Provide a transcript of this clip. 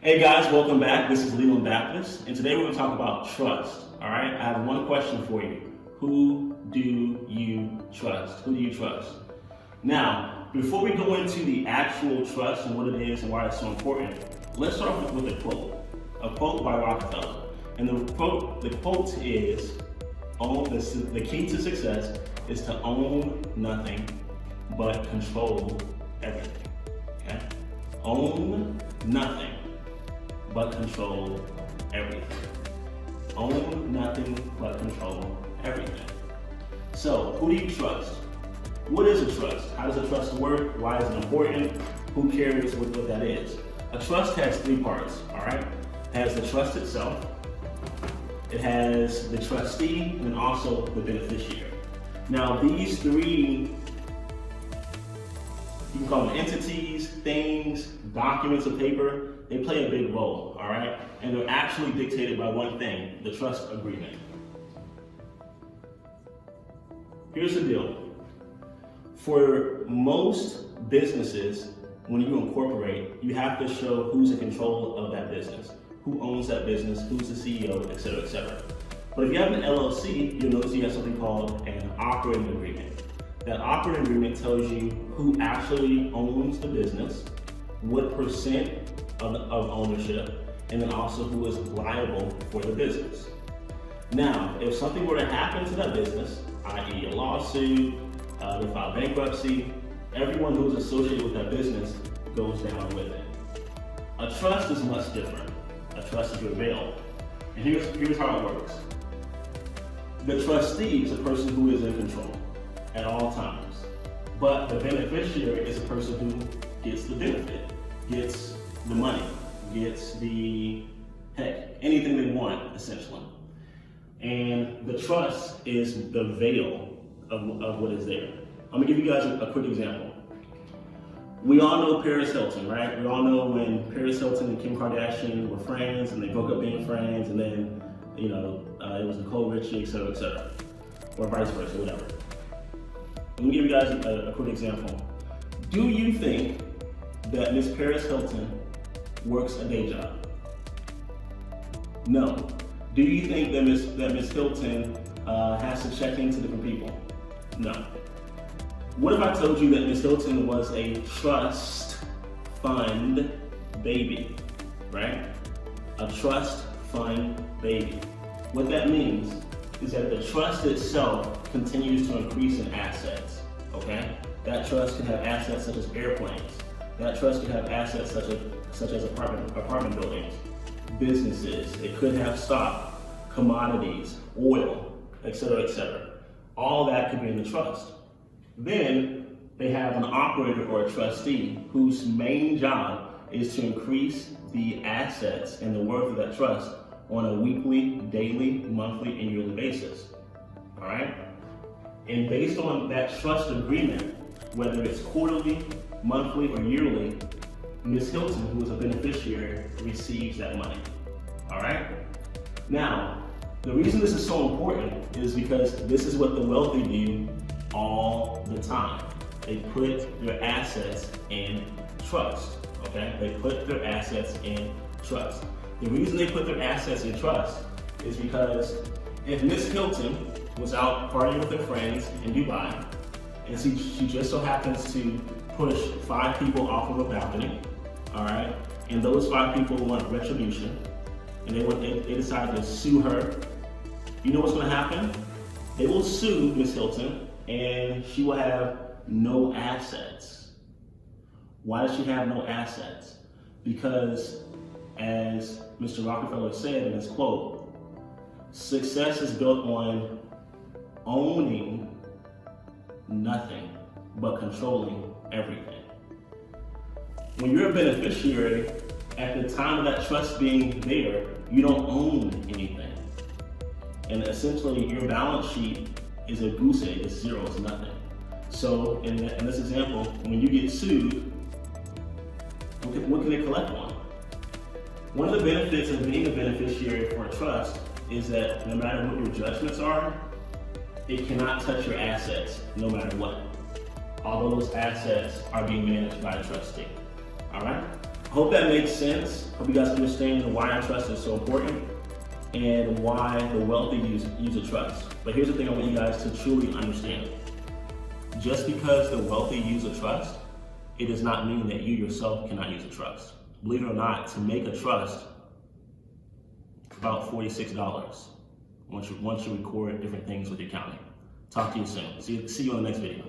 Hey guys, welcome back. This is Leland Baptist, and today we're going to talk about trust. All right, I have one question for you. Who do you trust? Who do you trust? Now, before we go into the actual trust and what it is and why it's so important, let's start with a quote by Rockefeller. And the quote is, the key to success is to own nothing but control everything. Okay? Own nothing but control everything. Own nothing but control everything. So, who do you trust? What is a trust? How does a trust work? Why is it important? Who cares what that is? A trust has three parts, all right? It has the trust itself, it has the trustee, and also the beneficiary. Now, these three, you can call them entities, things, documents of paper, they play a big role, all right? And they're actually dictated by one thing, the trust agreement. Here's the deal. For most businesses, when you incorporate, you have to show who's in control of that business, who owns that business, who's the CEO, et cetera, et cetera. But if you have an LLC, you'll notice you have something called an operating agreement. That operating agreement tells you who actually owns the business, what percent of ownership, and then also who is liable for the business. Now, if something were to happen to that business, i.e. a lawsuit, they file bankruptcy, everyone who's associated with that business goes down with it. A trust is much different. A trust is your veil. And here's how it works. The trustee is a person who is in control at all times. But the beneficiary is a person who gets the benefit, gets the money, gets anything they want, essentially. And the trust is the veil of what is there. I'm gonna give you guys a quick example. We all know Paris Hilton, right? We all know when Paris Hilton and Kim Kardashian were friends and they broke up being friends, and then, it was Nicole Richie, et cetera, or vice versa, whatever. Let me give you guys a quick example. Do you think that Miss Paris Hilton works a day job? No. Do you think that Miss Hilton has to check into different people? No. What if I told you that Miss Hilton was a trust fund baby, right? A trust fund baby. What that means is that the trust itself continues to increase in assets, okay? That trust can have assets such as airplanes. That trust can have assets such as apartment buildings, businesses. It could have stock, commodities, oil, et cetera, et cetera. All that could be in the trust. Then they have an operator or a trustee whose main job is to increase the assets and the worth of that trust on a weekly, daily, monthly, and yearly basis. All right? And based on that trust agreement, whether it's quarterly, monthly, or yearly, Ms. Hilton, who is a beneficiary, receives that money. All right? Now, the reason this is so important is because this is what the wealthy do all the time. They put their assets in trust, okay? They put their assets in trust. The reason they put their assets in trust is because if Miss Hilton was out partying with her friends in Dubai, and she just so happens to push 5 people off of a balcony, all right? And those 5 people want retribution, and they decide to sue her. You know what's gonna happen? They will sue Miss Hilton, and she will have no assets. Why does she have no assets? Because, as Mr. Rockefeller said in his quote, success is built on owning nothing but controlling everything. When you're a beneficiary, at the time of that trust being there, you don't own anything. And essentially, your balance sheet is a goose egg, it's zero, it's nothing. So in this example, when you get sued, what can they collect on? One of the benefits of being a beneficiary for a trust is that no matter what your judgments are, it cannot touch your assets no matter what. All those assets are being managed by a trustee. All right? Hope that makes sense. Hope you guys understand why trust is so important and why the wealthy use a trust. But here's the thing I want you guys to truly understand. Just because the wealthy use a trust, it does not mean that you yourself cannot use a trust. Believe it or not, to make a trust, about $46 once you record different things with your accounting. Talk to you soon. See you on the next video.